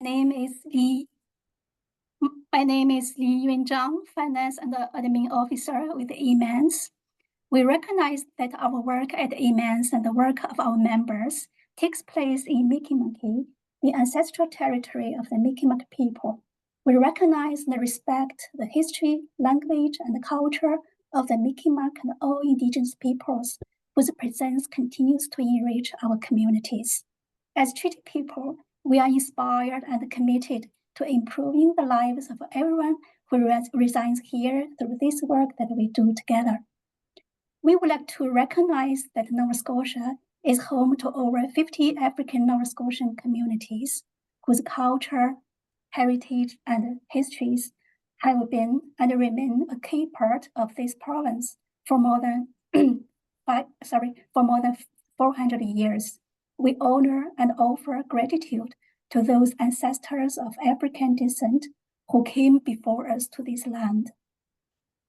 name is Li. My name is Li Yun Zhang, Finance and Admin Officer with EMANS. We recognize that our work at EMANS and the work of our members takes place in Mi'kmaq, the ancestral territory of the Mi'kmaq people. We recognize and respect the history, language, and culture of the Mi'kmaq and all indigenous peoples whose presence continues to enrich our communities. As treaty people, we are inspired and committed to improving the lives of everyone who resides here through this work that we do together. We would like to recognize that Nova Scotia is home to over 50 African Nova Scotian communities whose culture, heritage, and histories have been and remain a key part of this province for more than 400 years. We honor and offer gratitude to those ancestors of African descent who came before us to this land.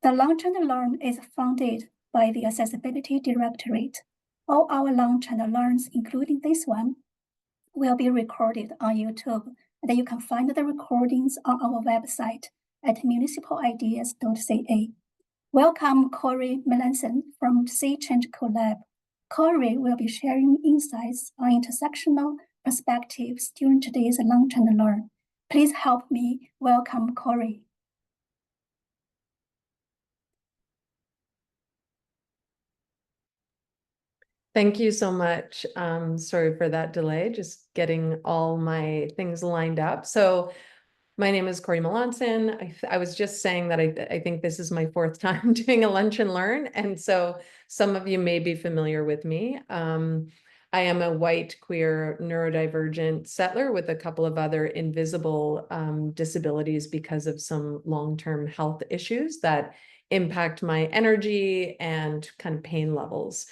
The Lunch and Learn is funded by the Accessibility Directorate. All our Lunch and Learns, including this one, will be recorded on YouTube, and you can find the recordings on our website at municipalideas.ca. Welcome Corrie Melanson from SeaChange collab. Corrie will be sharing insights on intersectional perspectives during today's Lunch and Learn. Please help me welcome Corrie. Thank you so much. Sorry for that delay, just getting all my things lined up. So my name is Corrie Melanson. I was just saying that I think this is my fourth time doing a Lunch and Learn. And so some of you may be familiar with me. I am a white, queer, neurodivergent settler with a couple of other invisible disabilities because of some long-term health issues that impact my energy and kind of pain levels.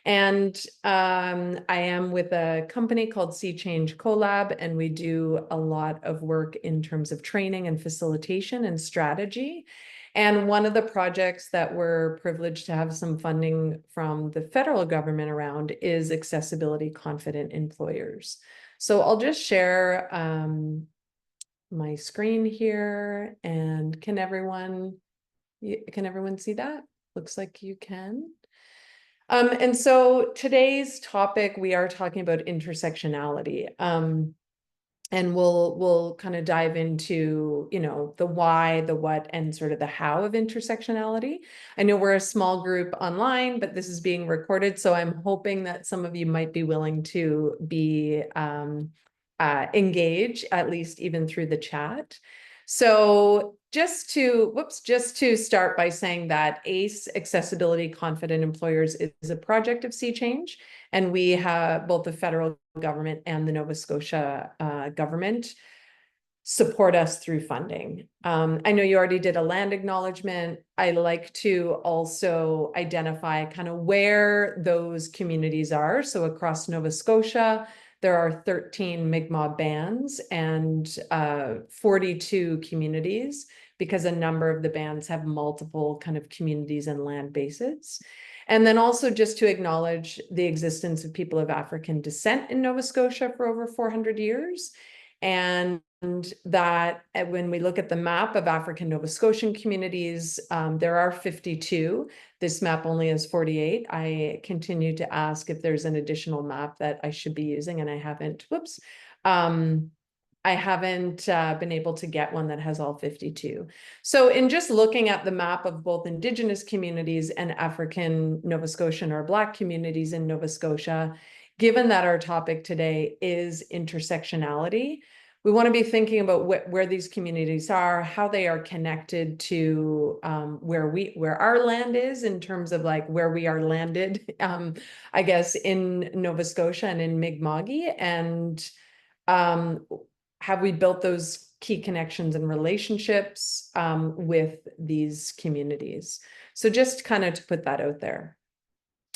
And I am with a company called SeaChange collab, and we do a lot of work in terms of training and facilitation and strategy. And one of the projects that we're privileged to have some funding from the federal government around is accessibility confident employers. So I'll just share my screen here, and can everyone see that? Looks like you can. And so today's topic, we are talking about intersectionality. And we'll kind of dive into, the why, the what, and sort of the how of intersectionality. I know we're a small group online, but this is being recorded. So I'm hoping that some of you might be willing to be engaged, at least even through the chat. So just to start by saying that ACE, Accessibility Confident Employers, is a project of SeaChange, and we have both the federal government and the Nova Scotia government support us through funding. I know you already did a land acknowledgement. I like to also identify kind of where those communities are. So across Nova Scotia, there are 13 Mi'kmaq bands and 42 communities, because a number of the bands have multiple kind of communities and land bases. And then also just to acknowledge the existence of people of African descent in Nova Scotia for over 400 years. And that when we look at the map of African Nova Scotian communities, there are 52. This map only has 48. I continue to ask if there's an additional map that I should be using, and I haven't, I haven't been able to get one that has all 52. So in just looking at the map of both Indigenous communities and African Nova Scotian or Black communities in Nova Scotia, given that our topic today is intersectionality, we want to be thinking about where these communities are, how they are connected to where our land is in terms of like where we are landed, I guess, in Nova Scotia and in Mi'kmaq, and have we built those key connections and relationships with these communities? So just kind of to put that out there.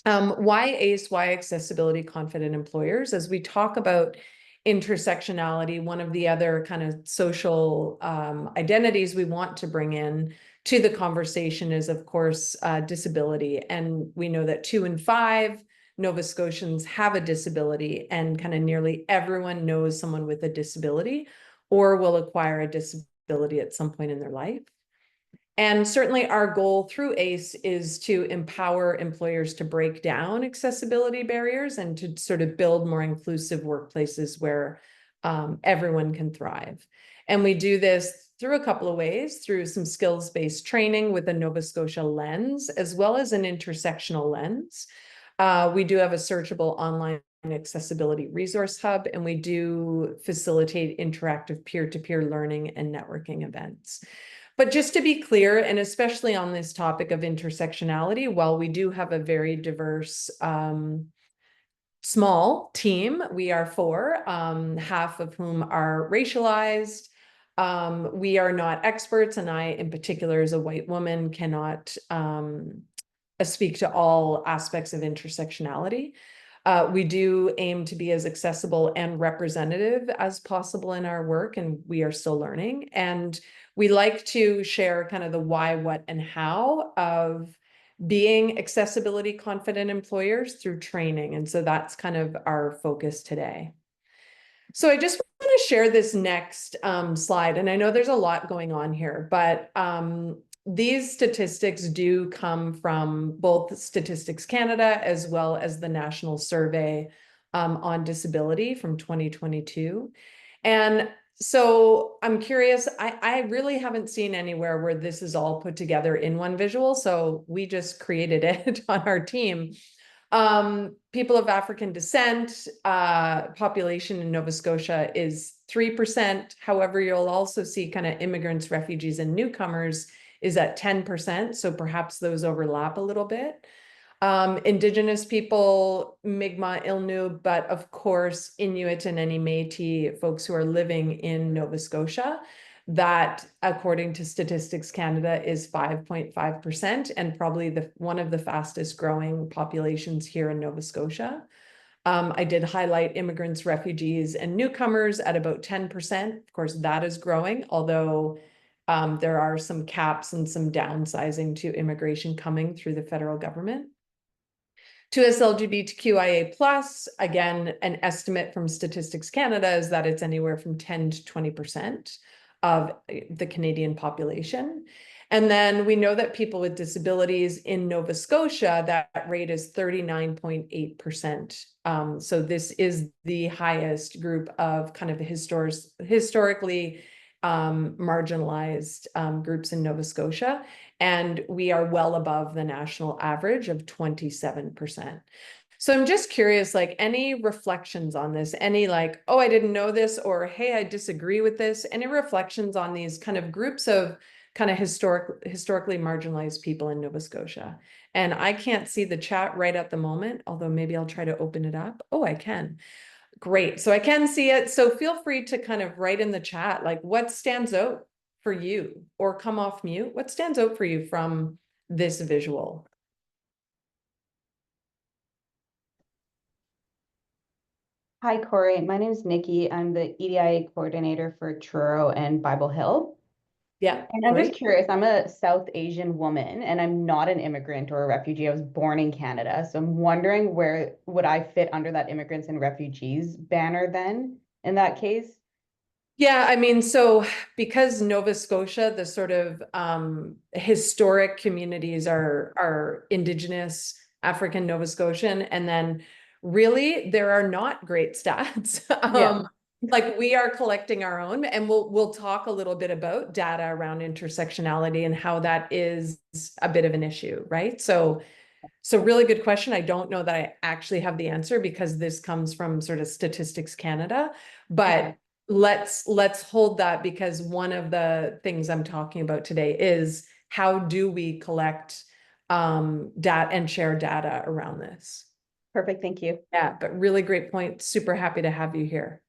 Why ACE, why Accessibility Confident Employers? As we talk about intersectionality, one of the other kind of social identities we want to bring in to the conversation is, of course, disability. And we know that 2 in 5 Nova Scotians have a disability, and kind of nearly everyone knows someone with a disability, or will acquire a disability at some point in their life. And certainly our goal through ACE is to empower employers to break down accessibility barriers and to sort of build more inclusive workplaces where everyone can thrive. And we do this through a couple of ways, through some skills-based training with a Nova Scotia lens, as well as an intersectional lens. We do have a searchable online accessibility resource hub, and we do facilitate interactive peer-to-peer learning and networking events. But just to be clear, and especially on this topic of intersectionality, while we do have a very diverse small team, we are four, half of whom are racialized. We are not experts, and I, in particular, as a white woman, cannot speak to all aspects of intersectionality. We do aim to be as accessible and representative as possible in our work, and we are still learning. And we like to share kind of the why, what, and how of being accessibility confident employers through training. And so that's kind of our focus today. So I just want to share this next slide. And I know there's a lot going on here, but these statistics do come from both Statistics Canada as well as the National Survey on Disability from 2022. And so I'm curious, I really haven't seen anywhere where this is all put together in one visual. So we just created it on our team. People of African descent, population in Nova Scotia is 3%. However, you'll also see kind of immigrants, refugees, and newcomers is at 10%. So perhaps those overlap a little bit. Indigenous people, Mi'kmaq, Innu, but of course, Inuit and any Métis folks who are living in Nova Scotia, that according to Statistics Canada is 5.5% and probably one of the fastest growing populations here in Nova Scotia. I did highlight immigrants, refugees, and newcomers at about 10%. Of course, that is growing, although there are some caps and some downsizing to immigration coming through the federal government. To us LGBTQIA+, again, an estimate from Statistics Canada is that it's anywhere from 10 to 20% of the Canadian population. And then we know that people with disabilities in Nova Scotia, that rate is 39.8%. So this is the highest group of kind of historically marginalized groups in Nova Scotia. And we are well above the national average of 27%. So I'm just curious, like, any reflections on this, any like, oh, I didn't know this, or hey, I disagree with this, any reflections on these kind of groups of kind of historically marginalized people in Nova Scotia? And I can't see the chat right at the moment, although maybe I'll try to open it up. Oh, I can. Great. So I can see it. So feel free to kind of write in the chat, like, what stands out for you, or come off mute. What stands out for you from this visual? Hi, Corey. My name is Nikki. I'm the EDI coordinator for Truro and Bible Hill. Yeah, And I'm great. just curious, I'm a South Asian woman and I'm not an immigrant or a refugee. I was born in Canada. So I'm wondering, where would I fit under that immigrants and refugees banner then in that case? Yeah, I mean, so because Nova Scotia, the sort of historic communities are Indigenous, African, Nova Scotian, and then really there are not great stats. Yeah. Like, we are collecting our own, and we'll talk a little bit about data around intersectionality and how that is a bit of an issue, right? So really good question. I don't know that I actually have the answer because this comes from sort of Statistics Canada, but Okay. let's hold that, because one of the things I'm talking about today is how do we collect data and share data around this. Perfect. Thank you. Yeah, but really great point. Super happy to have you here.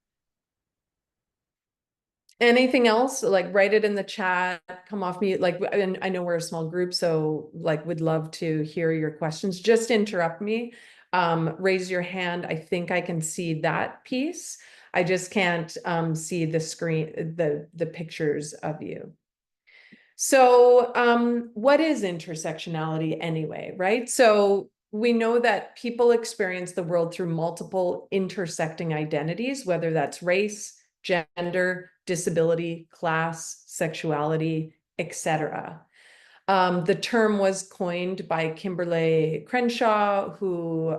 Anything else? Like, write it in the chat, come off mute. Like, and I know we're a small group, so like, would love to hear your questions. Just interrupt me. Raise your hand. I think I can see that piece. I just can't see the screen, the pictures of you. So what is intersectionality anyway, right? So we know that people experience the world through multiple intersecting identities, whether that's race, gender, disability, class, sexuality, etc. The term was coined by Kimberly Crenshaw, who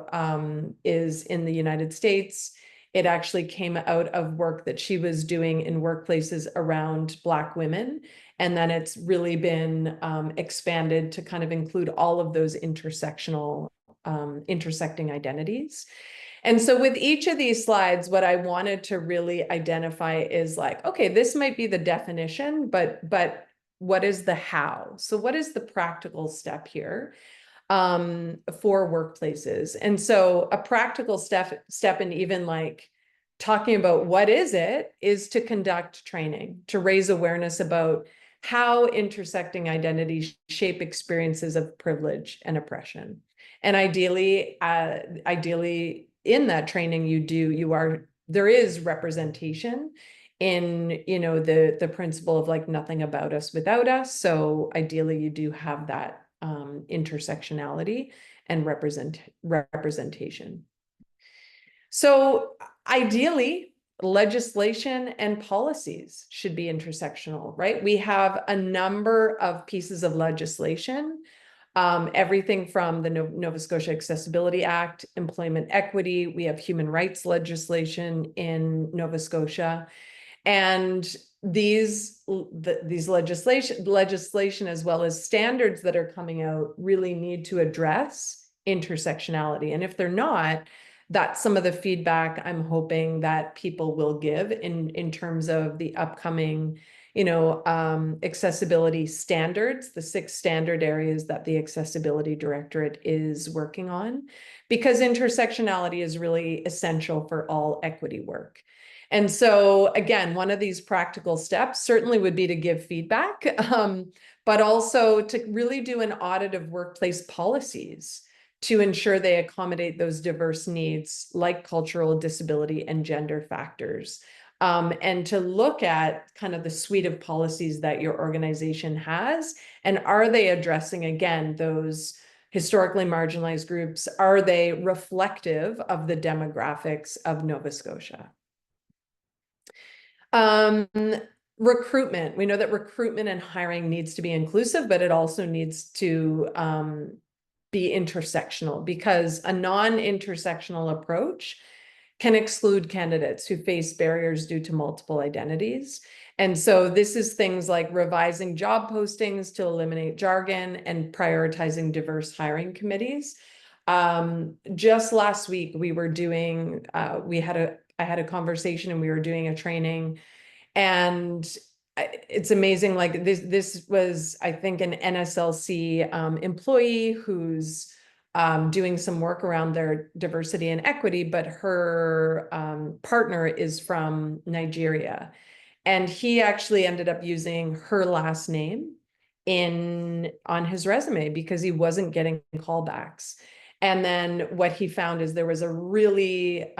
is in the United States. It actually came out of work that she was doing in workplaces around Black women. And then it's really been expanded to kind of include all of those intersectional, intersecting identities. And so with each of these slides, what I wanted to really identify is like, okay, this might be the definition, but what is the how? So what is the practical step here for workplaces? And so a practical step in even like talking about what is it is to conduct training, to raise awareness about how intersecting identities shape experiences of privilege and oppression. And ideally in that training, there is representation in, you know, the principle of like nothing about us without us. So ideally you do have that intersectionality and representation. So ideally, legislation and policies should be intersectional, right? We have a number of pieces of legislation, everything from the Nova Scotia Accessibility Act, employment equity. We have human rights legislation in Nova Scotia. And these legislation as well as standards that are coming out really need to address intersectionality. And if they're not, that's some of the feedback I'm hoping that people will give in terms of the upcoming, you know, accessibility standards, the 6 standard areas that the Accessibility Directorate is working on, because intersectionality is really essential for all equity work. And so again, one of these practical steps certainly would be to give feedback, but also to really do an audit of workplace policies to ensure they accommodate those diverse needs like cultural, disability, and gender factors. And to look at kind of the suite of policies that your organization has, and are they addressing, again, those historically marginalized groups? Are they reflective of the demographics of Nova Scotia? Recruitment. We know that recruitment and hiring needs to be inclusive, but it also needs to be intersectional, because a non-intersectional approach can exclude candidates who face barriers due to multiple identities. And so this is things like revising job postings to eliminate jargon and prioritizing diverse hiring committees. Just last week, we were doing, I had a conversation and we were doing a training, and it's amazing. Like this was, I think, an NSLC employee who's doing some work around their diversity and equity, but her partner is from Nigeria. And he actually ended up using her last name on his resume because he wasn't getting callbacks. And then what he found is there was a really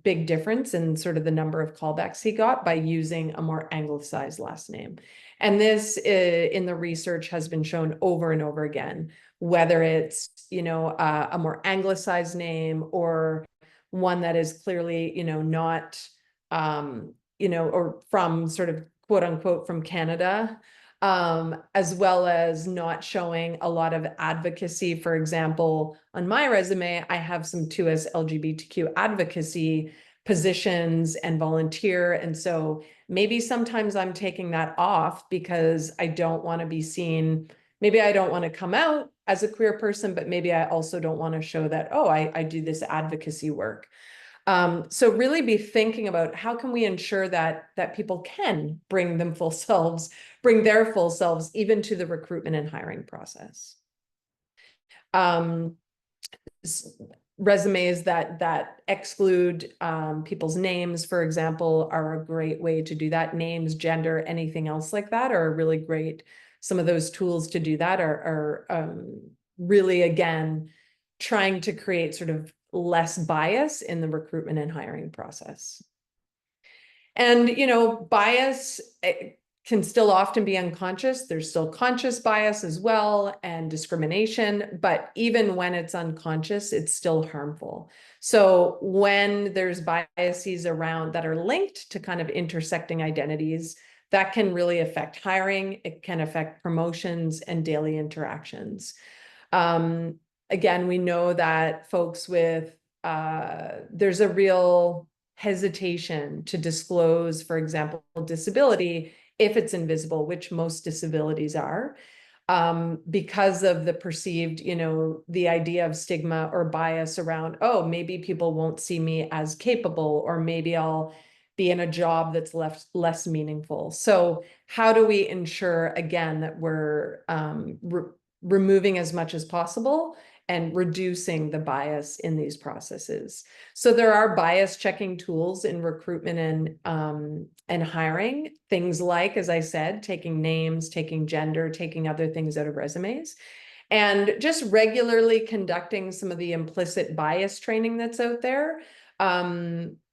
big difference in sort of the number of callbacks he got by using a more anglicized last name. And this in the research has been shown over and over again, whether it's, you know, a more anglicized name or one that is clearly, you know, not, you know, or from sort of quote unquote from Canada, as well as not showing a lot of advocacy. For example, on my resume, I have some 2S LGBTQ advocacy positions and volunteer. And so maybe sometimes I'm taking that off because I don't want to be seen. Maybe I don't want to come out as a queer person, but maybe I also don't want to show that, oh, I do this advocacy work. So really be thinking about how can we ensure that people can bring their full selves, even to the recruitment and hiring process. Resumes that exclude people's names, for example, are a great way to do that. Names, gender, anything else like that are really great. Some of those tools to do that are really, again, trying to create sort of less bias in the recruitment and hiring process. And, you know, bias, can still often be unconscious. There's still conscious bias as well and discrimination, but even when it's unconscious, it's still harmful. So when there's biases around that are linked to kind of intersecting identities, that can really affect hiring. It can affect promotions and daily interactions. Again, we know that folks with, there's a real hesitation to disclose, for example, disability if it's invisible, which most disabilities are, because of the perceived, the idea of stigma or bias around, oh, maybe people won't see me as capable, or maybe I'll be in a job that's less meaningful. So how do we ensure, again, that we're removing as much as possible and reducing the bias in these processes? So there are bias checking tools in recruitment and hiring, things like, as I said, taking names, taking gender, taking other things out of resumes, and just regularly conducting some of the implicit bias training that's out there.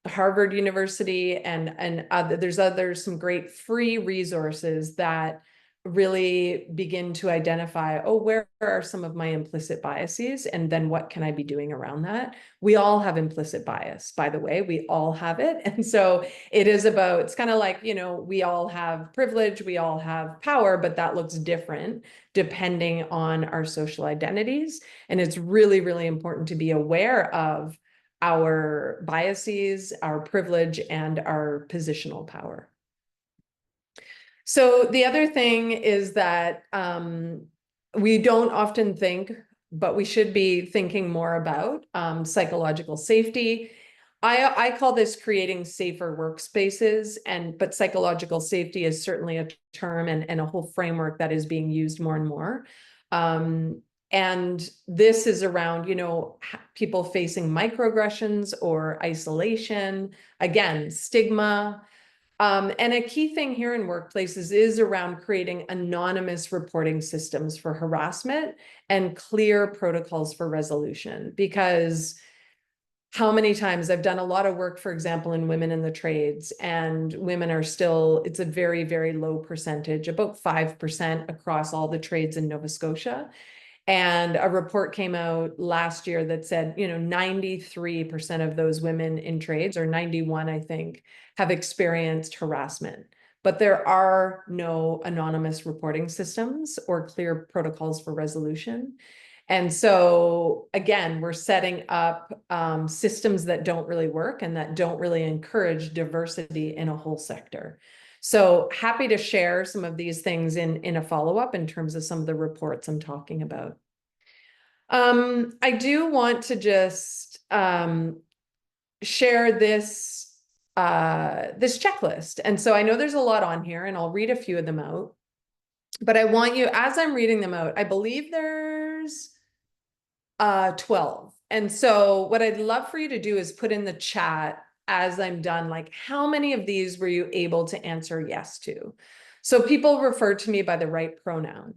Harvard University and there's some great free resources that really begin to identify, oh, where are some of my implicit biases? And then what can I be doing around that? We all have implicit bias, by the way, we all have it. And so it's kind of like, we all have privilege, we all have power, but that looks different depending on our social identities. And it's really, really important to be aware of our biases, our privilege, and our positional power. So the other thing is that we don't often think, but we should be thinking more about psychological safety. I call this creating safer workspaces, but psychological safety is certainly a term and a whole framework that is being used more and more. And this is around, people facing microaggressions or isolation, again, stigma. And a key thing here in workplaces is around creating anonymous reporting systems for harassment and clear protocols for resolution. Because how many times I've done a lot of work, for example, in women in the trades, and women are still, it's a very, very low percentage, about 5% across all the trades in Nova Scotia. And a report came out last year that said, 93% of those women in trades, or 91, I think, have experienced harassment. But there are no anonymous reporting systems or clear protocols for resolution. And so, again, we're setting up systems that don't really work and that don't really encourage diversity in a whole sector. So happy to share some of these things in a follow-up in terms of some of the reports I'm talking about. I do want to just share this checklist. And so I know there's a lot on here, and I'll read a few of them out. But I want you, as I'm reading them out, I believe there's 12. And so what I'd love for you to do is put in the chat as I'm done, like, how many of these were you able to answer yes to? So people refer to me by the right pronoun.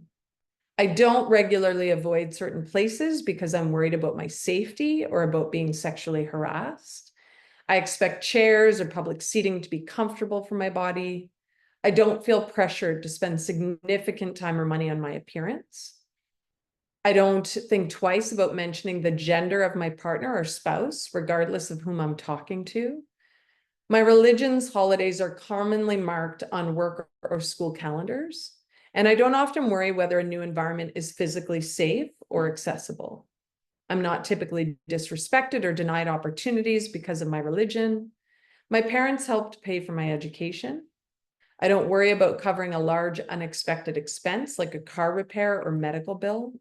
I don't regularly avoid certain places because I'm worried about my safety or about being sexually harassed. I expect chairs or public seating to be comfortable for my body. I don't feel pressured to spend significant time or money on my appearance. I don't think twice about mentioning the gender of my partner or spouse, regardless of whom I'm talking to. My religion's holidays are commonly marked on work or school calendars, and I don't often worry whether a new environment is physically safe or accessible. I'm not typically disrespected or denied opportunities because of my religion. My parents helped pay for my education. I don't worry about covering a large unexpected expense like a car repair or medical bill.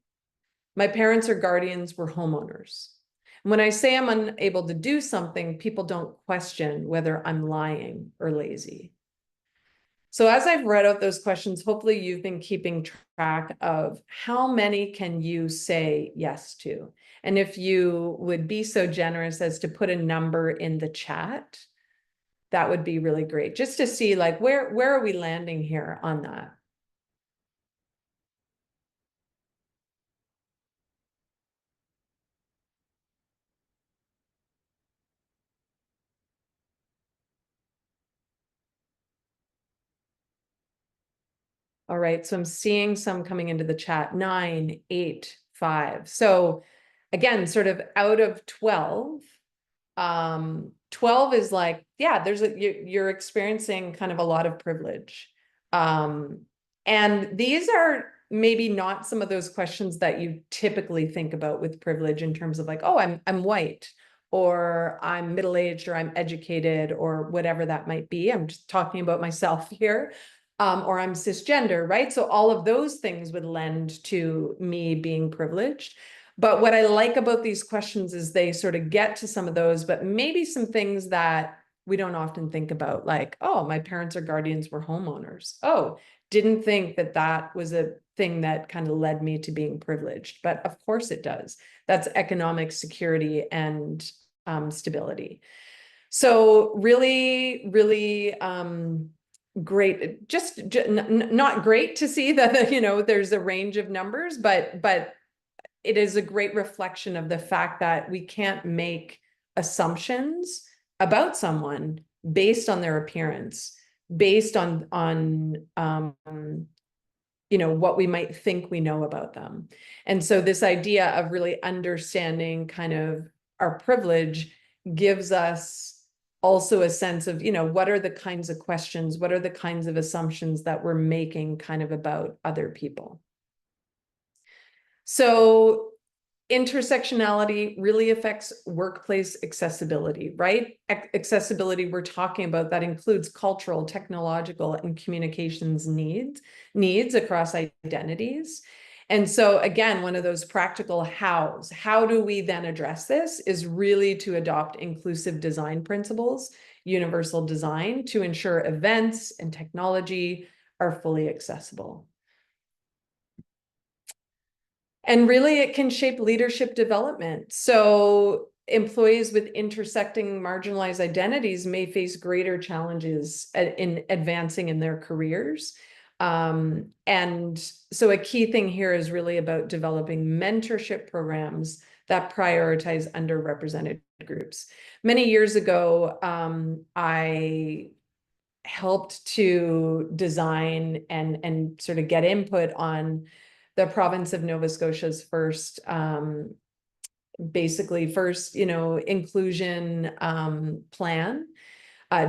My parents or guardians were homeowners. When I say I'm unable to do something, people don't question whether I'm lying or lazy. So as I've read out those questions, hopefully you've been keeping track of how many can you say yes to. And if you would be so generous as to put a number in the chat, that would be really great. Just to see, like, where are we landing here on that? All right, so I'm seeing some coming into the chat, 9, 8, 5. So again, sort of out of 12, 12 is like, yeah, you're experiencing kind of a lot of privilege. And these are maybe not some of those questions that you typically think about with privilege in terms of like, oh, I'm white, or I'm middle-aged, or I'm educated, or whatever that might be. I'm just talking about myself here. Or I'm cisgender, right? So all of those things would lend to me being privileged. But what I like about these questions is they sort of get to some of those, but maybe some things that we don't often think about, like, oh, my parents or guardians were homeowners. Oh, didn't think that that was a thing that kind of led me to being privileged. But of course it does. That's economic security and stability. So really, really great. Just not great to see that, you know, there's a range of numbers, but it is a great reflection of the fact that we can't make assumptions about someone based on their appearance, based on you know, what we might think we know about them. And so this idea of really understanding kind of our privilege gives us also a sense of, you know, what are the kinds of questions, what are the kinds of assumptions that we're making kind of about other people. So intersectionality really affects workplace accessibility, right? Accessibility we're talking about, that includes cultural, technological, and communications needs across identities. And so again, one of those practical hows, how do we then address this, is really to adopt inclusive design principles, universal design, to ensure events and technology are fully accessible. And really, it can shape leadership development. So employees with intersecting marginalized identities may face greater challenges in advancing in their careers. And so a key thing here is really about developing mentorship programs that prioritize underrepresented groups. Many years ago, I helped to design and sort of get input on the province of Nova Scotia's first, you know, inclusion plan,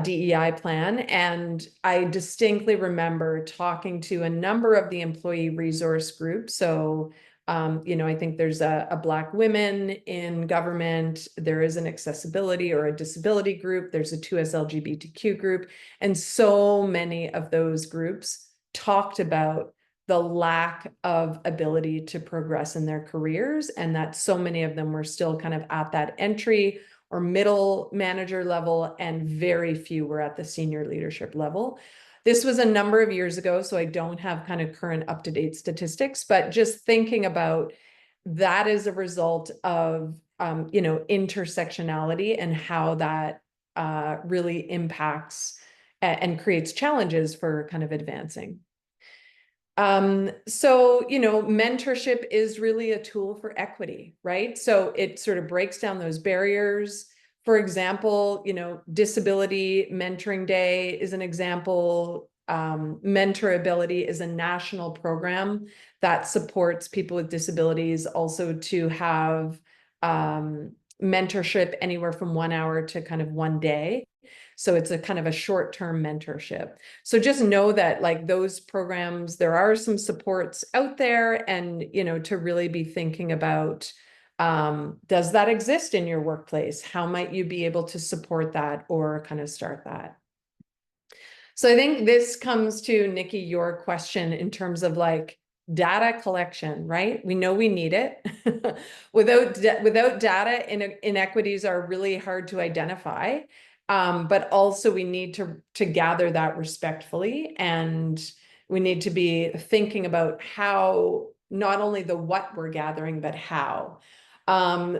DEI plan. And I distinctly remember talking to a number of the employee resource groups. So, you know, I think there's a Black women in government, there is an accessibility or a disability group, there's a 2S LGBTQ group, and so many of those groups talked about the lack of ability to progress in their careers, and that so many of them were still kind of at that entry or middle manager level, and very few were at the senior leadership level. This was a number of years ago, so I don't have kind of current up-to-date statistics, but just thinking about that as a result of, you know, intersectionality and how that really impacts and creates challenges for kind of advancing. So, you know, mentorship is really a tool for equity, right? So it sort of breaks down those barriers. For example, you know, Disability Mentoring Day is an example. Mentorability is a national program that supports people with disabilities also to have mentorship anywhere from 1 hour to kind of 1 day. So it's a kind of a short-term mentorship. So just know that like those programs, there are some supports out there, and, you know, to really be thinking about, does that exist in your workplace? How might you be able to support that or kind of start that? So I think this comes to, Nikki, your question in terms of like data collection, right? We know we need it. Without data, inequities are really hard to identify. But also we need to gather that respectfully, and we need to be thinking about how, not only the what we're gathering, but how.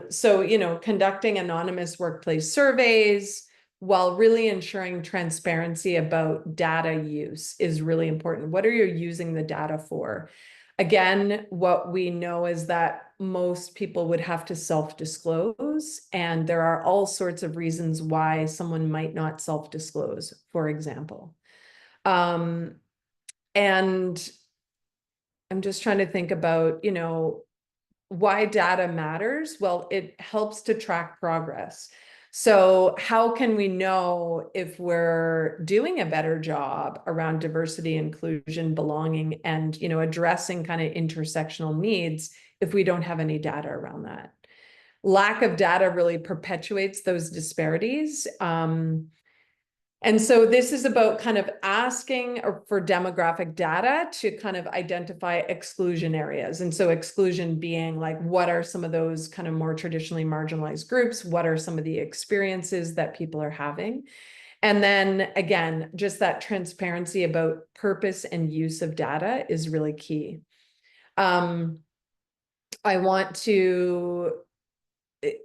So, you know, conducting anonymous workplace surveys while really ensuring transparency about data use is really important. What are you using the data for? Again, what we know is that most people would have to self-disclose, and there are all sorts of reasons why someone might not self-disclose, for example. And I'm just trying to think about, you know, why data matters. Well, it helps to track progress. So how can we know if we're doing a better job around diversity, inclusion, belonging, and, you know, addressing kind of intersectional needs if we don't have any data around that? Lack of data really perpetuates those disparities. And so this is about kind of asking for demographic data to kind of identify exclusion areas. And so exclusion being like, what are some of those kind of more traditionally marginalized groups? What are some of the experiences that people are having? And then again, just that transparency about purpose and use of data is really key. I want to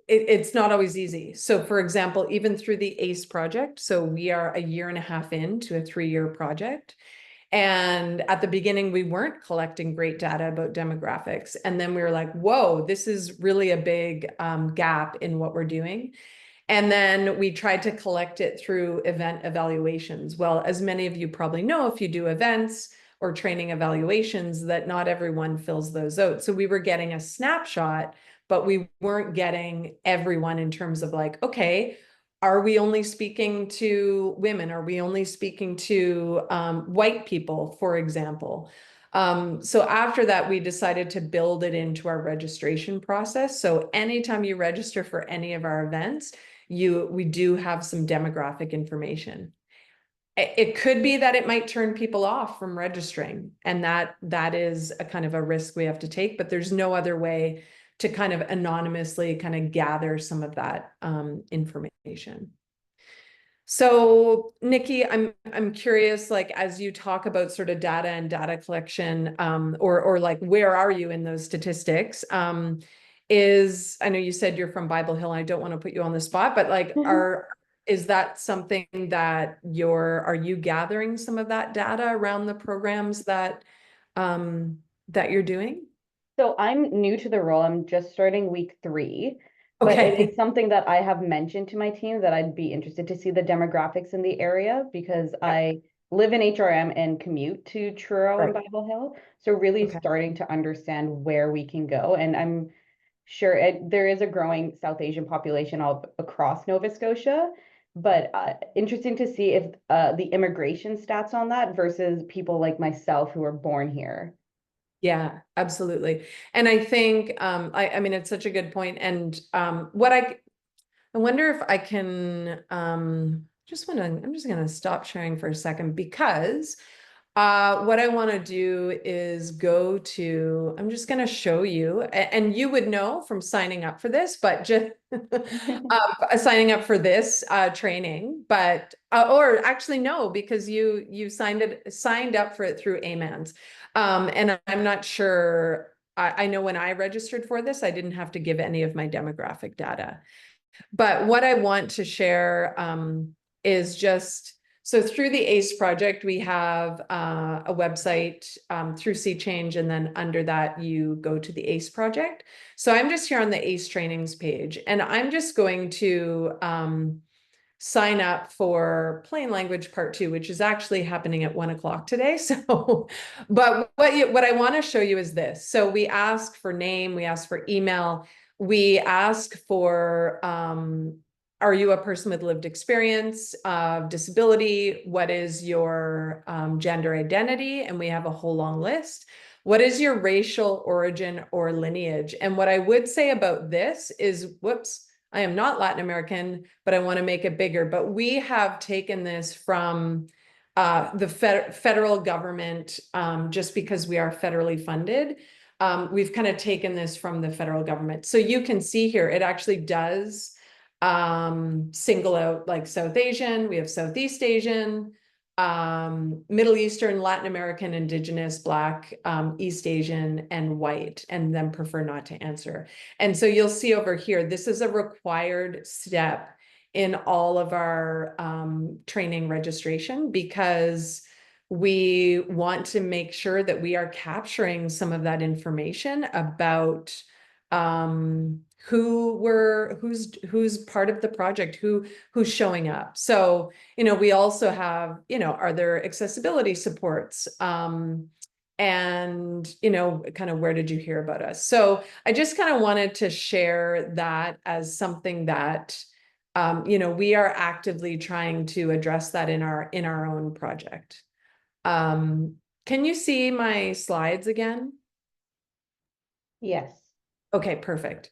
it's not always easy. So for example, even through the ACE project, so we are a year and a half into a 3-year project. And at the beginning, we weren't collecting great data about demographics. And then we were like, whoa, this is really a big gap in what we're doing. And then we tried to collect it through event evaluations. Well, as many of you probably know, if you do events or training evaluations, that not everyone fills those out. So we were getting a snapshot, but we weren't getting everyone in terms of like, okay, are we only speaking to women? Are we only speaking to white people, for example? So after that, we decided to build it into our registration process. So anytime you register for any of our events, we do have some demographic information. It could be that it might turn people off from registering, and that is a kind of a risk we have to take, but there's no other way to kind of anonymously kind of gather some of that information. So Nikki, I'm curious, like as you talk about sort of data and data collection, or like where are you in those statistics? I know you said you're from Bible Hill, and I don't want to put you on the spot, but like is that something that are you gathering some of that data around the programs that you're doing? So I'm new to the role. I'm just starting week 3, but it Okay. is something that I have mentioned to my team that I'd be interested to see the demographics in the area because I live in HRM and commute to Truro and Right. Bible Hill. So really Okay. starting to understand where we can go. And I'm sure there is a growing South Asian population all across Nova Scotia, but interesting to see if the immigration stats on that versus people like myself who are born here. Yeah, absolutely. And I think, I mean, it's such a good point. And I wonder if I can, I'm just gonna stop sharing for a second because what I want to do is I'm just going to show you, and you would know from signing up for this, but just signing up for this training, but, or actually no, because you signed up for it through AMANS. And I'm not sure, I know when I registered for this, I didn't have to give any of my demographic data. But what I want to share is just, so through the ACE project, we have a website through SeaChange, and then under that, you go to the ACE project. So I'm just here on the ACE trainings page, and I'm just going to sign up for plain language part 2, which is actually happening at 1 o'clock today. So, but what I want to show you is this. So we ask for name, we ask for email, we ask for, are you a person with lived experience of disability? What is your gender identity? And we have a whole long list. What is your racial origin or lineage? And what I would say about this is, whoops, I am not Latin American, but I want to make it bigger. But we have taken this from the federal government, just because we are federally funded. We've kind of taken this from the federal government. So you can see here, it actually does single out like South Asian, we have Southeast Asian, Middle Eastern, Latin American, Indigenous, Black, East Asian, and white, and then prefer not to answer. And so you'll see over here, this is a required step in all of our training registration because we want to make sure that we are capturing some of that information about who's part of the project, who's showing up. So, we also have, are there accessibility supports? and, you know, kind of where did you hear about us? So I just kind of wanted to share that as something that, you know, we are actively trying to address that in our own project. Can you see my slides again? Yes. Okay, perfect.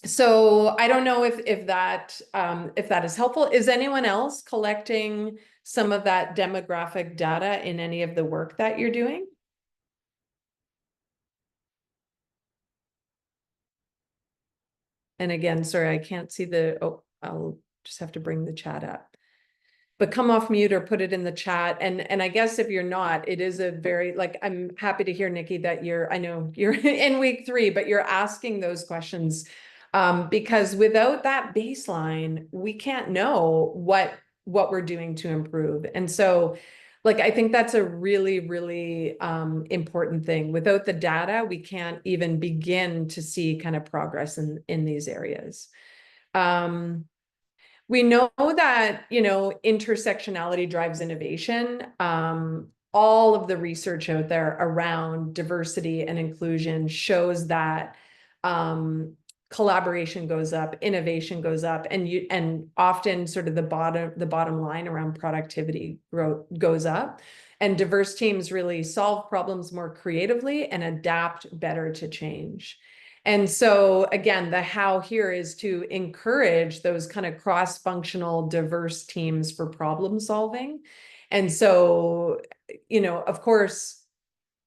So I don't know if that is helpful. Is anyone else collecting some of that demographic data in any of the work that you're doing? And again, sorry, I can't see oh, I'll just have to bring the chat up. But come off mute or put it in the chat. And I guess if you're not, it is a very, like, I'm happy to hear, Nikki, that I know you're in week 3, but you're asking those questions. Because without that baseline, we can't know what we're doing to improve. And so, like, I think that's a really, really important thing. Without the data, we can't even begin to see kind of progress in these areas. We know that, you know, intersectionality drives innovation. All of the research out there around diversity and inclusion shows that collaboration goes up, innovation goes up, and often sort of the bottom line around productivity goes up. And diverse teams really solve problems more creatively and adapt better to change. And so again, the how here is to encourage those kind of cross-functional, diverse teams for problem solving. And so, you know, of course,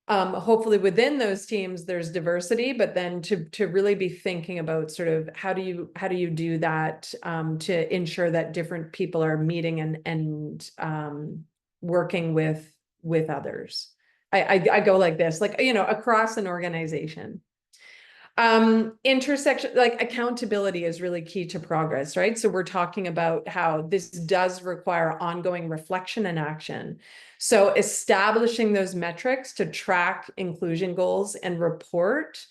hopefully within those teams, there's diversity, but then to really be thinking about sort of how do you do that to ensure that different people are meeting and working with others. I go like this, like, you know, across an organization. Intersection, like accountability is really key to progress, right? So we're talking about how this does require ongoing reflection and action. So establishing those metrics to track inclusion goals and report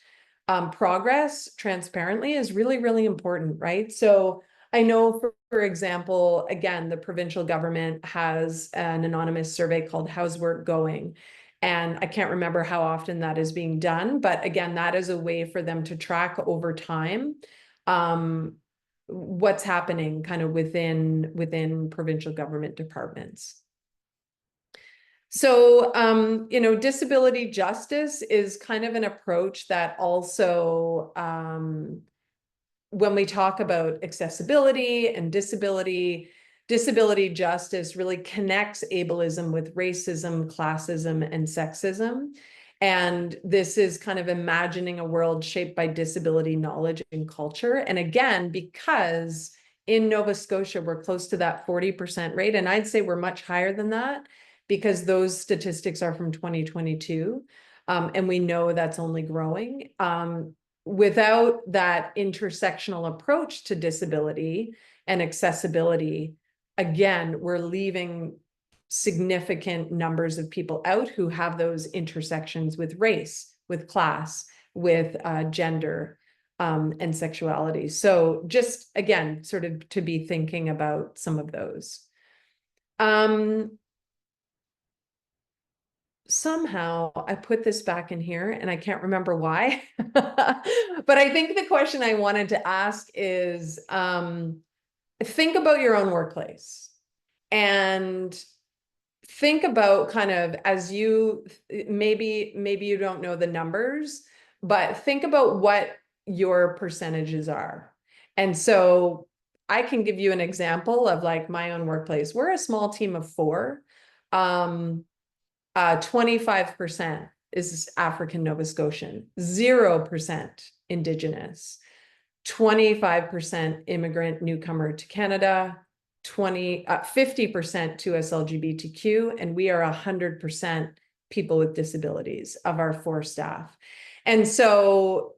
progress transparently is really, really important, right? So I know, for example, again, the provincial government has an anonymous survey called How's Work Going? And I can't remember how often that is being done, but again, that is a way for them to track over time what's happening kind of within provincial government departments. So, you know, disability justice is kind of an approach that also, when we talk about accessibility and disability justice really connects ableism with racism, classism, and sexism. And this is kind of imagining a world shaped by disability knowledge and culture. And again, because in Nova Scotia, we're close to that 40% rate, and I'd say we're much higher than that because those statistics are from 2022. And we know that's only growing. Without that intersectional approach to disability and accessibility, again, we're leaving significant numbers of people out who have those intersections with race, with class, with gender, and sexuality. So just, again, sort of to be thinking about some of those. Somehow I put this back in here and I can't remember why, but I think the question I wanted to ask is, think about your own workplace and think about kind of as you, maybe you don't know the numbers, but think about what your percentages are. And so I can give you an example of like my own workplace. We're a small team of 4. 25% is African Nova Scotian, 0% Indigenous, 25% immigrant newcomer to Canada, 50% to us LGBTQ, and we are 100% people with disabilities of our 4 staff. And so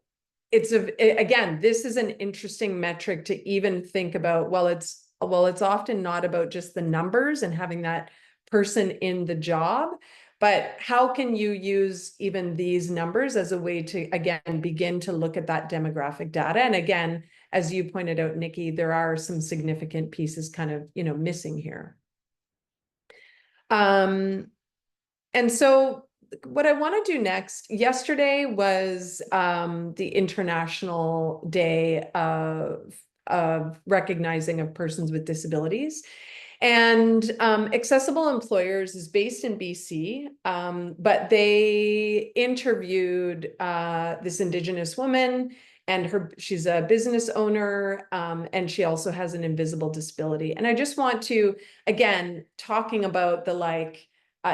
again, this is an interesting metric to even think about. Well, it's often not about just the numbers and having that person in the job, but how can you use even these numbers as a way to, again, begin to look at that demographic data? And again, as you pointed out, Nikki, there are some significant pieces kind of, you know, missing here. And And so what I want to do next, yesterday was the International Day of recognizing of persons with disabilities. And Accessible Employers is based in BC, but they interviewed this Indigenous woman, and she's a business owner, and she also has an invisible disability. And I just want to, again, talking about the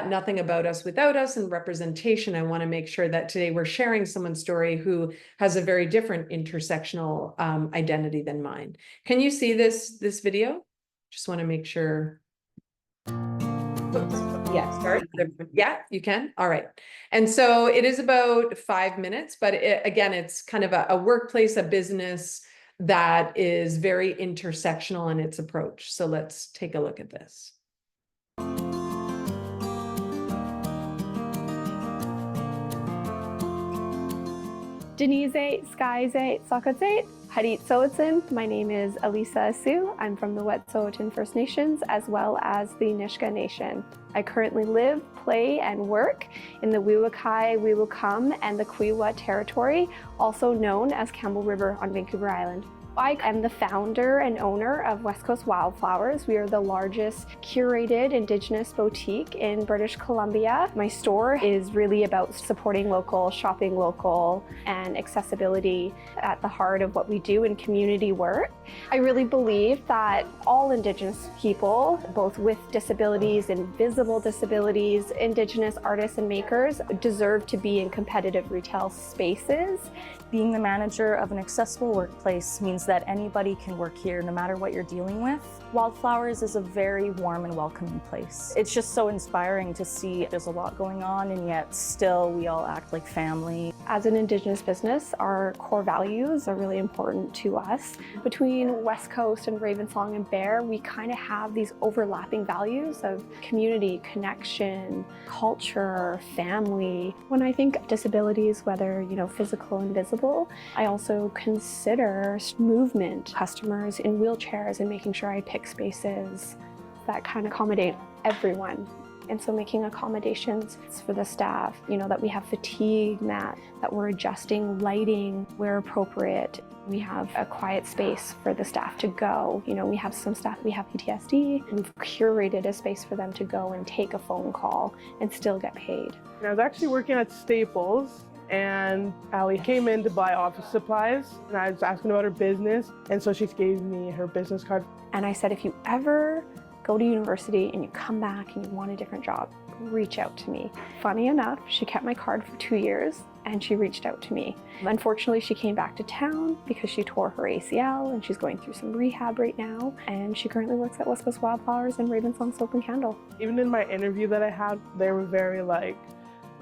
nothing about us without us and representation, I want to make sure that today we're sharing someone's story who has a very different intersectional identity than mine. Can you see this video? Just want to make sure. Oops. Yeah, Sorry. Yeah, you can. All right. And so it is about 5 minutes, but again, it's kind of a workplace, a business that is very intersectional in its approach. So let's take a look at this. Denise, Skyze, Sakatse, Harit Soetsin. My name is Elisa Sue. I'm from the Wet'suwet'en First Nations as well as the Nisga'a Nation. I currently live, play, and work in the Weewakai, Weewakam, and the Kwiwa territory, also known as Campbell River on Vancouver Island. I am the founder and owner of West Coast Wildflowers. We are the largest curated Indigenous boutique in British Columbia. My store is really about supporting local, shopping local, and accessibility at the heart of what we do in community work. I really believe that all Indigenous people, both with disabilities, invisible disabilities, Indigenous artists and makers, deserve to be in competitive retail spaces. Being the manager of an accessible workplace means that anybody can work here no matter what you're dealing with. Wildflowers is a very warm and welcoming place. It's just so inspiring to see there's a lot going on and yet still we all act like family. As an Indigenous business, our core values are really important to us. Between West Coast and Ravensong and Bear, we kind of have these overlapping values of community, connection, culture, family. When I think disabilities, whether physical and visible, I also consider movement, customers in wheelchairs, and making sure I pick spaces that kind of accommodate everyone. And so making accommodations for the staff, that we have fatigue mat, that we're adjusting lighting where appropriate. We have a quiet space for the staff to go. We have some staff, we have PTSD, and we've curated a space for them to go and take a phone call and still get paid. I was actually working at Staples, and Allie came in to buy office supplies, and I was asking about her business, and so she gave me her business card. And I said, if you ever go to university and you come back and you want a different job, reach out to me. Funny enough, she kept my card for 2 years and she reached out to me. Unfortunately, she came back to town because she tore her ACL and she's going through some rehab right now. And she currently works at West Coast Wildflowers and Ravensong Soap and Candle. Even in my interview that I had, they were very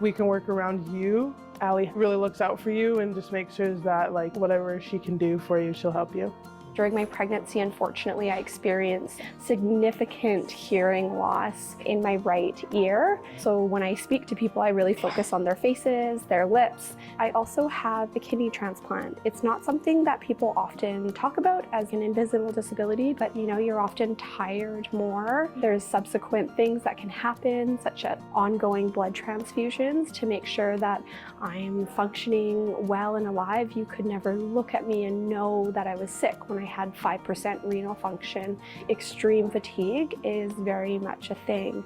we can work around you. Allie really looks out for you and just makes sure that whatever she can do for you, she'll help you. During my pregnancy, unfortunately, I experienced significant hearing loss in my right ear. So when I speak to people, I really focus on their faces, their lips. I also have a kidney transplant. It's not something that people often talk about as an invisible disability, but you're often tired more. There's subsequent things that can happen, such as ongoing blood transfusions to make sure that I'm functioning well and alive. You could never look at me and know that I was sick when I had 5% renal function. Extreme fatigue is very much a thing.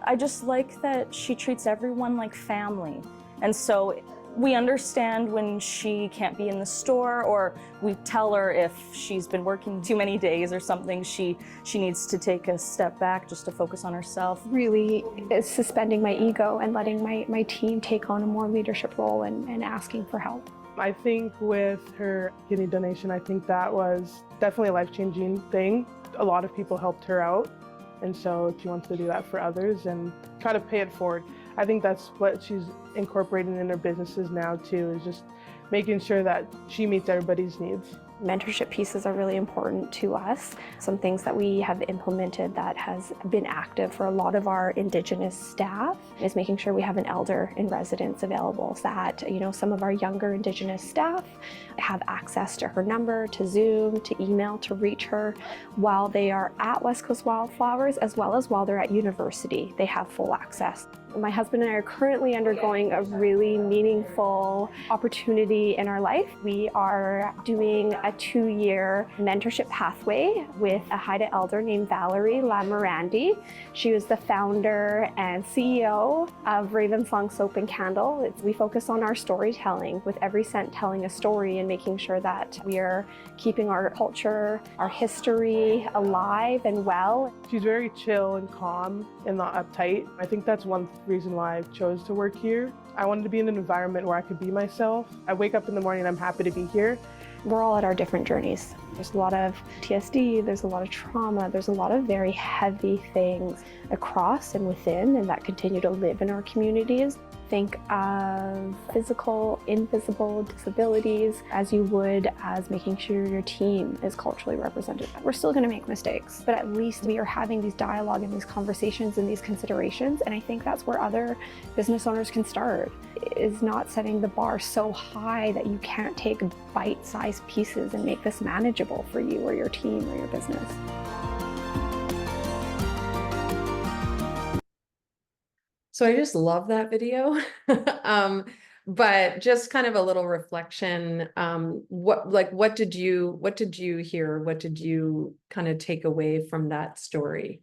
I just like that she treats everyone like family. And so we understand when she can't be in the store, or we tell her if she's been working too many days or something, she needs to take a step back just to focus on herself. Really is suspending my ego and letting my team take on a more leadership role and asking for help. I think with her kidney donation, I think that was definitely a life-changing thing. A lot of people helped her out, and so she wants to do that for others and try to pay it forward. I think that's what she's incorporating in her businesses now too, is just making sure that she meets everybody's needs. Mentorship pieces are really important to us. Some things that we have implemented that has been active for a lot of our Indigenous staff is making sure we have an elder in residence available, so that some of our younger Indigenous staff have access to her number, to Zoom, to email, to reach her while they are at West Coast Wildflowers, as well as while they're at university. They have full access. My husband and I are currently undergoing a really meaningful opportunity in our life. We are doing a 2-year mentorship pathway with a Haida elder named Valerie Lamirandi. She was the founder and CEO of Raven Song Soap and Candle. We focus on our storytelling, with every scent telling a story and making sure that we are keeping our culture, our history alive and well. She's very chill and calm and not uptight. I think that's one reason why I chose to work here. I wanted to be in an environment where I could be myself. I wake up in the morning and I'm happy to be here. We're all at our different journeys. There's a lot of TSD, there's a lot of trauma, there's a lot of very heavy things across and within, and that continue to live in our communities. Think of physical, invisible disabilities as you would as making sure your team is culturally represented. We're still going to make mistakes, but at least we are having these dialogue and these conversations and these considerations, and I think that's where other business owners can start, is not setting the bar so high that you can't take bite-sized pieces and make this manageable for you or your team or your business. So I just love that video. But just kind of a little reflection. What did you hear? What did you kind of take away from that story?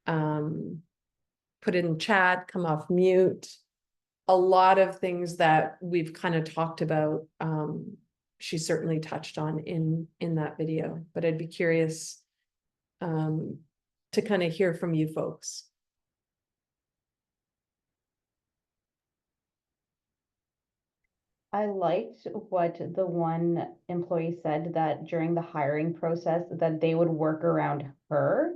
Put it in chat, come off mute. A lot of things that we've kind of talked about, she certainly touched on in that video, but I'd be curious to kind of hear from you folks. I liked what the one employee said, that during the hiring process that they would work around her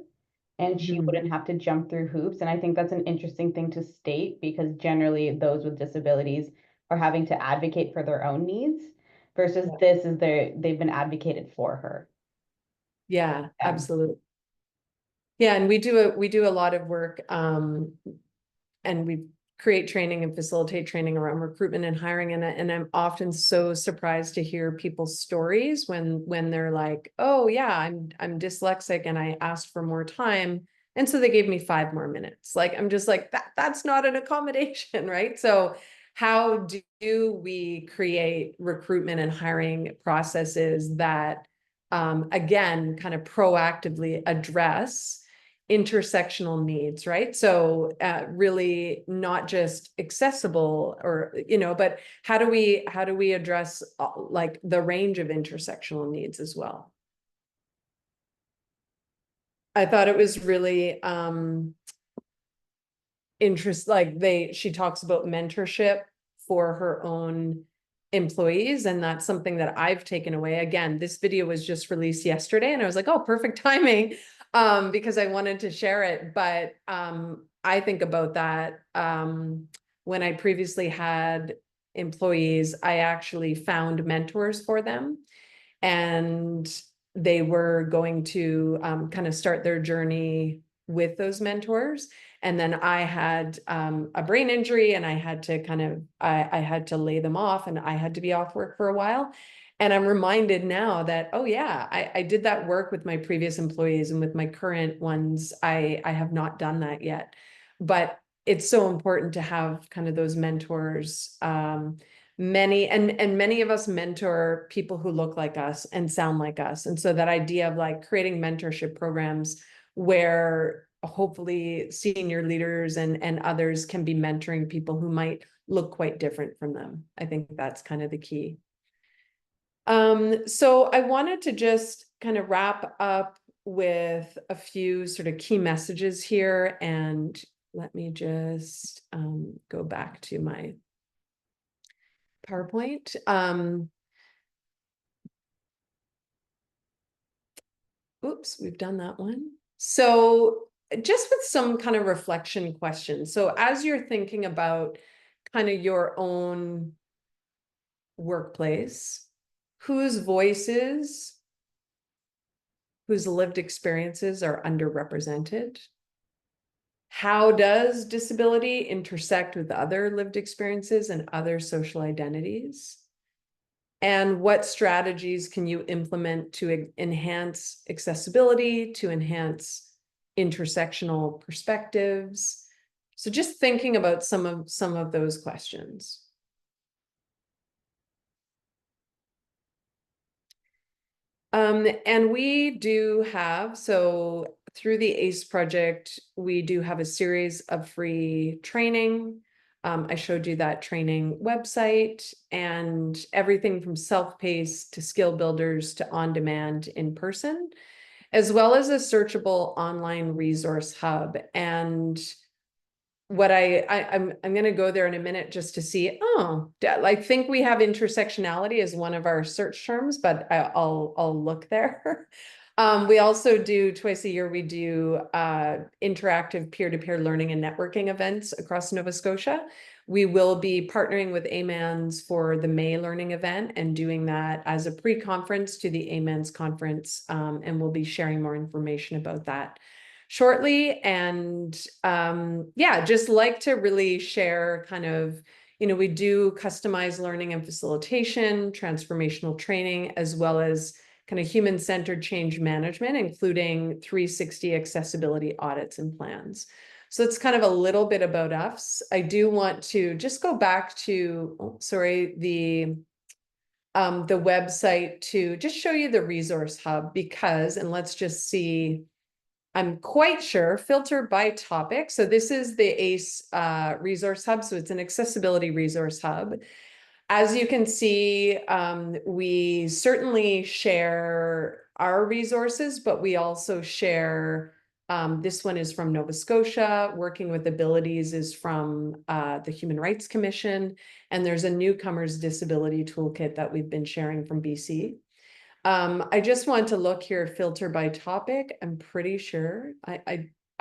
and she wouldn't have to jump through hoops. And I think that's an interesting thing to state, because generally those with disabilities are having to advocate for their own needs versus this is they've been advocated for her. Yeah, absolutely. Yeah, and we do a lot of work, and we create training and facilitate training around recruitment and hiring, and I'm often so surprised to hear people's stories when they're like, oh yeah, I'm dyslexic and I asked for more time, and so they gave me 5 more minutes. Like, I'm just like, that's not an accommodation, right? So how do we create recruitment and hiring processes that again kind of proactively address intersectional needs, right? So really not just accessible, or but how do we address like the range of intersectional needs as well? I thought it was really she talks about mentorship for her own employees, and that's something that I've taken away. Again, this video was just released yesterday and I was like, oh, perfect timing, because I wanted to share it. But I think about that when I previously had employees, I actually found mentors for them, and they were going to kind of start their journey with those mentors. And then I had a brain injury, and I had to I had to lay them off, and I had to be off work for a while. And I'm reminded now that, oh yeah, I did that work with my previous employees, and with my current ones, I have not done that yet. But it's so important to have kind of those mentors. Many of us mentor people who look like us and sound like us. And so that idea of like creating mentorship programs where hopefully senior leaders and others can be mentoring people who might look quite different from them. I think that's kind of the key. So I wanted to just kind of wrap up with a few sort of key messages here, and let me just go back to my PowerPoint. Oops, we've done that one. So just with some kind of reflection questions. So as you're thinking about kind of your own workplace, whose voices, whose lived experiences are underrepresented? How does disability intersect with other lived experiences and other social identities? And what strategies can you implement to enhance accessibility, to enhance intersectional perspectives, So just thinking about some of those questions. And we do have, so through the ACE project, we do have a series of free training. I showed you that training website, and everything from self-paced to skill builders to on-demand in person, as well as a searchable online resource hub. And what I'm going to go there in a minute just to see, oh, I think we have intersectionality as one of our search terms, but I'll look there. We also do twice a year, we do interactive peer-to-peer learning and networking events across Nova Scotia. We will be partnering with AMANS for the May learning event and doing that as a pre-conference to the AMANS conference. And we'll be sharing more information about that shortly. And yeah, just like to really share kind of, we do customized learning and facilitation, transformational training, as well as kind of human-centered change management, including 360 accessibility audits and plans. So it's kind of a little bit about us. I do want to just go back to, the website to just show you the resource hub, because, and let's just see, I'm quite sure, filter by topic. So this is the ACE resource hub. So it's an accessibility resource hub. As you can see, we certainly share our resources, but we also share, this one is from Nova Scotia, Working with Abilities is from the Human Rights Commission, and there's a Newcomers Disability Toolkit that we've been sharing from BC. I just want to look here, filter by topic. I'm pretty sure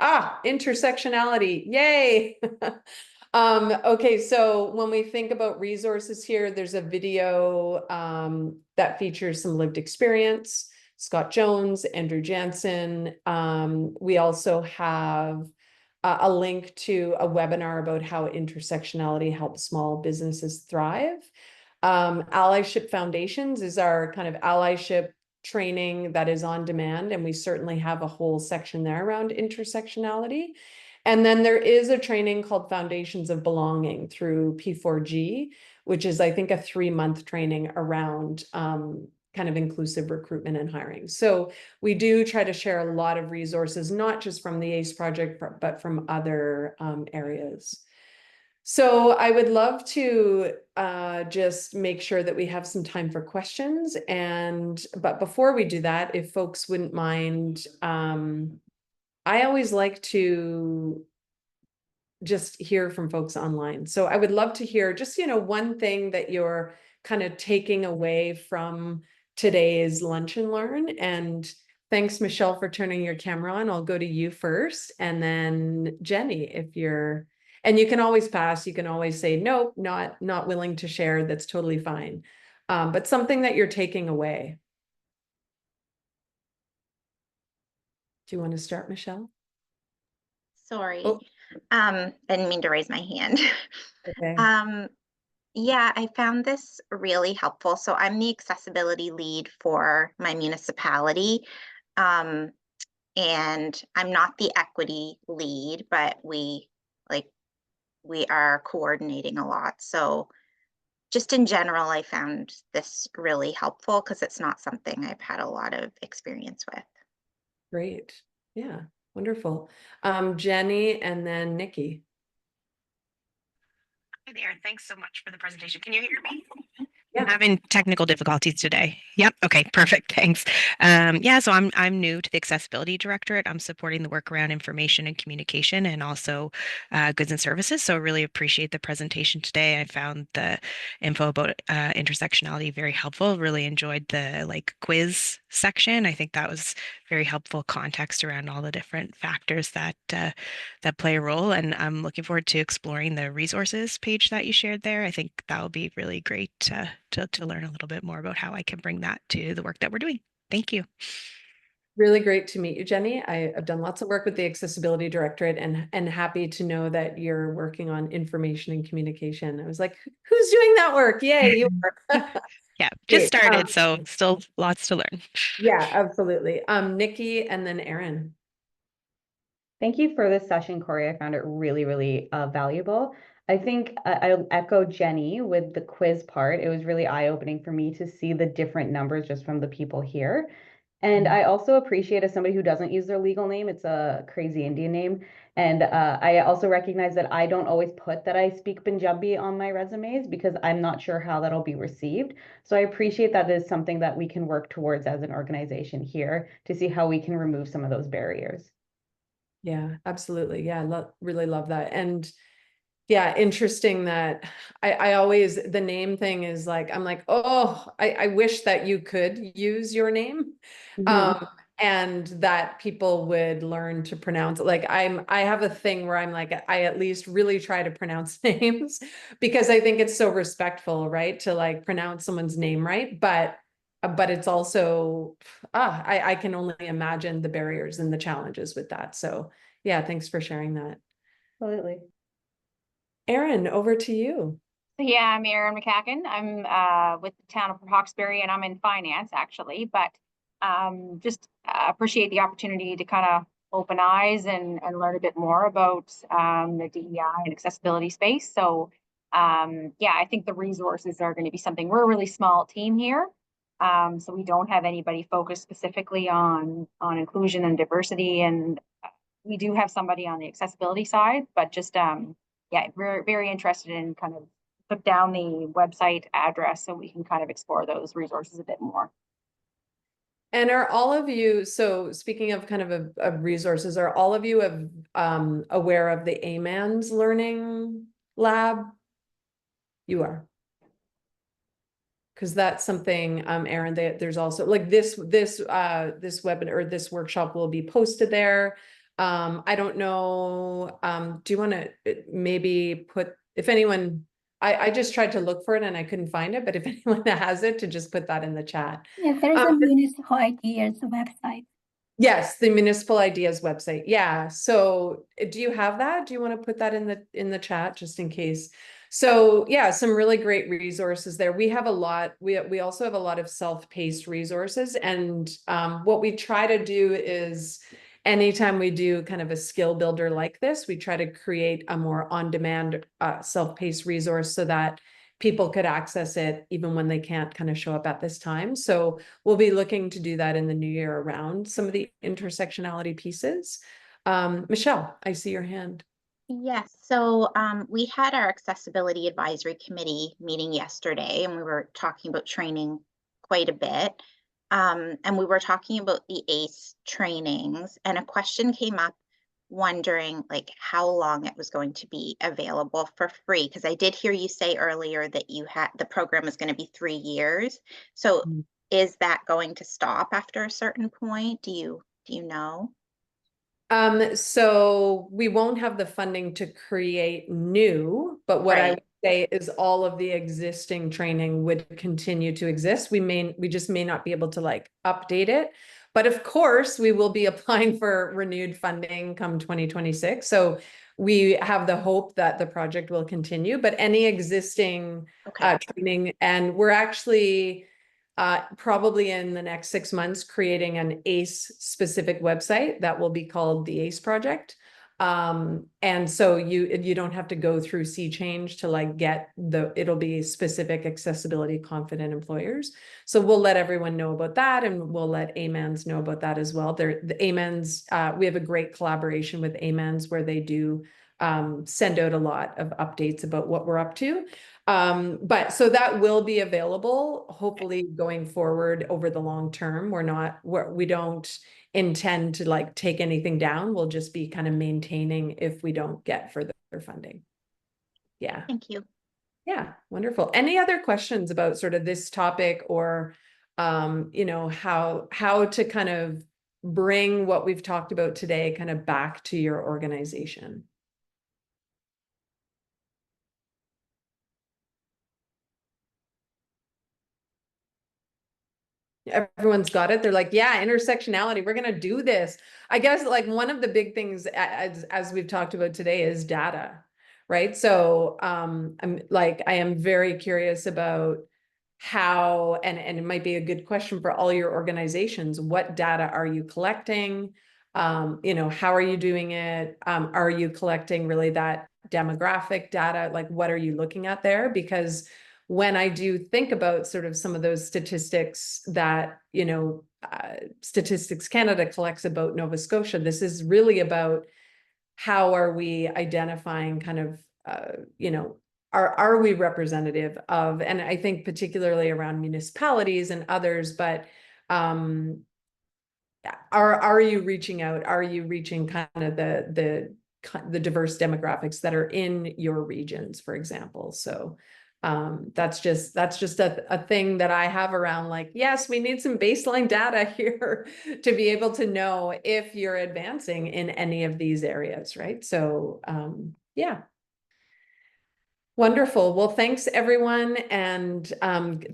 intersectionality, yay. Okay, so when we think about resources here, there's a video that features some lived experience, Scott Jones, Andrew Jansen. We also have a link to a webinar about how intersectionality helps small businesses thrive. Allyship Foundations is our kind of allyship training that is on demand, and we certainly have a whole section there around intersectionality. And then there is a training called Foundations of Belonging through P4G, which is, I think, a 3-month training around kind of inclusive recruitment and hiring. So we do try to share a lot of resources, not just from the ACE project, but from other areas. So I would love to just make sure that we have some time for questions. But before we do that, if folks wouldn't mind, I always like to just hear from folks online. So I would love to hear just, one thing that you're kind of taking away from today's Lunch and Learn. And thanks, Michelle, for turning your camera on. I'll go to you first, and then Jenny, if you're, and you can always pass, you can always say, nope, not willing to share. That's totally fine. But something that you're taking away. Do you want to start, Michelle? Sorry. Oh. I didn't mean to raise my hand. Okay. Yeah, I found this really helpful. So I'm the accessibility lead for my municipality. And I'm not the equity lead, but we are coordinating a lot. So just in general, I found this really helpful because it's not something I've had a lot of experience with. Great. Yeah, wonderful. Jenny and then Nikki. Hi there. Thanks so much for the presentation. Can you hear me? Yeah. I'm having technical difficulties today. Yep. Okay. Perfect. Thanks. Yeah. So I'm new to the Accessibility Directorate. I'm supporting the work around information and communication, and also goods and services. So I really appreciate the presentation today. I found the info about intersectionality very helpful. Really enjoyed the quiz section. I think that was very helpful context around all the different factors that play a role. And I'm looking forward to exploring the resources page that you shared there. I think that will be really great to learn a little bit more about how I can bring that to the work that we're doing. Thank you. Really great to meet you, Jenny. I've done lots of work with the Accessibility Directorate, and happy to know that you're working on information and communication. I was like, who's doing that work? Yay, you are. Yeah, just started, so still lots to learn. Yeah, absolutely. Nikki and then Erin. Thank you for this session, Corey. I found it really, really valuable. I think I'll echo Jenny with the quiz part. It was really eye-opening for me to see the different numbers just from the people here. And I also appreciate, as somebody who doesn't use their legal name, it's a crazy Indian name. And I also recognize that I don't always put that I speak Punjabi on my resumes because I'm not sure how that'll be received. So I appreciate that is something that we can work towards as an organization here to see how we can remove some of those barriers. Yeah, absolutely. Yeah, really love that. And yeah, interesting that I always, the name thing is like, I'm like, oh, I wish that you could use your name. And that people would learn to pronounce it. Like I have a thing where I'm like, I at least really try to pronounce names because I think it's so respectful, right? To like pronounce someone's name right. But it's also, I can only imagine the barriers and the challenges with that. So yeah, thanks for sharing that. Absolutely. Erin, over to you. Yeah, I'm Erin McCacken. I'm with the town of Hawkesbury, and I'm in finance actually, but just appreciate the opportunity to kind of open eyes and learn a bit more about the DEI and accessibility space. So yeah, I think the resources are going to be something. We're a really small team here. So we don't have anybody focused specifically on inclusion and diversity, and we do have somebody on the accessibility side, but just yeah, we're very interested in kind of put down the website address so we can kind of explore those resources a bit more. And are all of you, so speaking of kind of resources, are all of you aware of the AMANS Learning Lab? You are. Because that's something, Erin, there's also like this webinar or this workshop will be posted there. I don't know, do you want to maybe put, if anyone, I just tried to look for it and I couldn't find it, but if anyone has it, to just put that in the chat. Yeah, there is a Municipal Ideas website. Yes, the Municipal Ideas website. Yeah. So do you have that? Do you want to put that in the chat just in case? So yeah, some really great resources there. We have a lot, we also have a lot of self-paced resources. And what we try to do is anytime we do kind of a skill builder like this, we try to create a more on-demand self-paced resource so that people could access it even when they can't kind of show up at this time. So we'll be looking to do that in the new year around some of the intersectionality pieces. Michelle, I see your hand. Yes, so we had our accessibility advisory committee meeting yesterday, and we were talking about training quite a bit. And we were talking about the ACE trainings, and a question came up wondering like how long it was going to be available for free, because I did hear you say earlier that you had the program is going to be 3 years. So is that going to stop after a certain point? Do you know? So we won't have the funding to create new, but what I would say is all of the existing training would continue to exist. We just may not be able to like update it, but of course we will be applying for renewed funding come 2026. So we have the hope that the project will continue, but any existing training, and we're actually probably in the next 6 months, creating an ACE specific website that will be called the ACE project. And so you don't have to go through SeaChange to like get it'll be specific accessibility confident employers. So we'll let everyone know about that, and we'll let AMANS know about that as well. The AMANS, we have a great collaboration with AMANS where they do send out a lot of updates about what we're up to. But so that will be available, hopefully going forward over the long term. We don't intend to like take anything down. We'll just be kind of maintaining if we don't get further funding. Yeah. Thank you. Yeah, wonderful. Any other questions about sort of this topic, or you know, how to kind of bring what we've talked about today kind of back to your organization? Everyone's got it. They're like, yeah, intersectionality, we're going to do this. I guess like one of the big things as we've talked about today is data, right? So I am very curious about how, and it might be a good question for all your organizations. What data are you collecting? You know, how are you doing it? Are you collecting really that demographic data? Like, what are you looking at there? Because when I do think about sort of some of those statistics that, you know, Statistics Canada collects about Nova Scotia, this is really about how are we identifying kind of, you know, are we representative of, and I think particularly around municipalities and others, but are you reaching out? Are you reaching kind of the diverse demographics that are in your regions, for example? So that's just a thing that I have around, like, yes, we need some baseline data here to be able to know if you're advancing in any of these areas, right? So yeah. Wonderful. Well, thanks everyone. And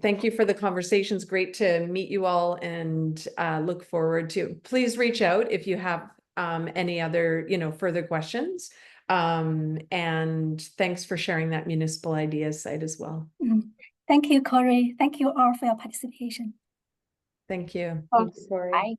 thank you for the conversations. Great to meet you all, and look forward to, please reach out if you have any other, you know, further questions. And thanks for sharing that Municipal Ideas site as well. Thank you, Corrie. Thank you all for your participation. Thank you. Thanks, Corrie. Bye.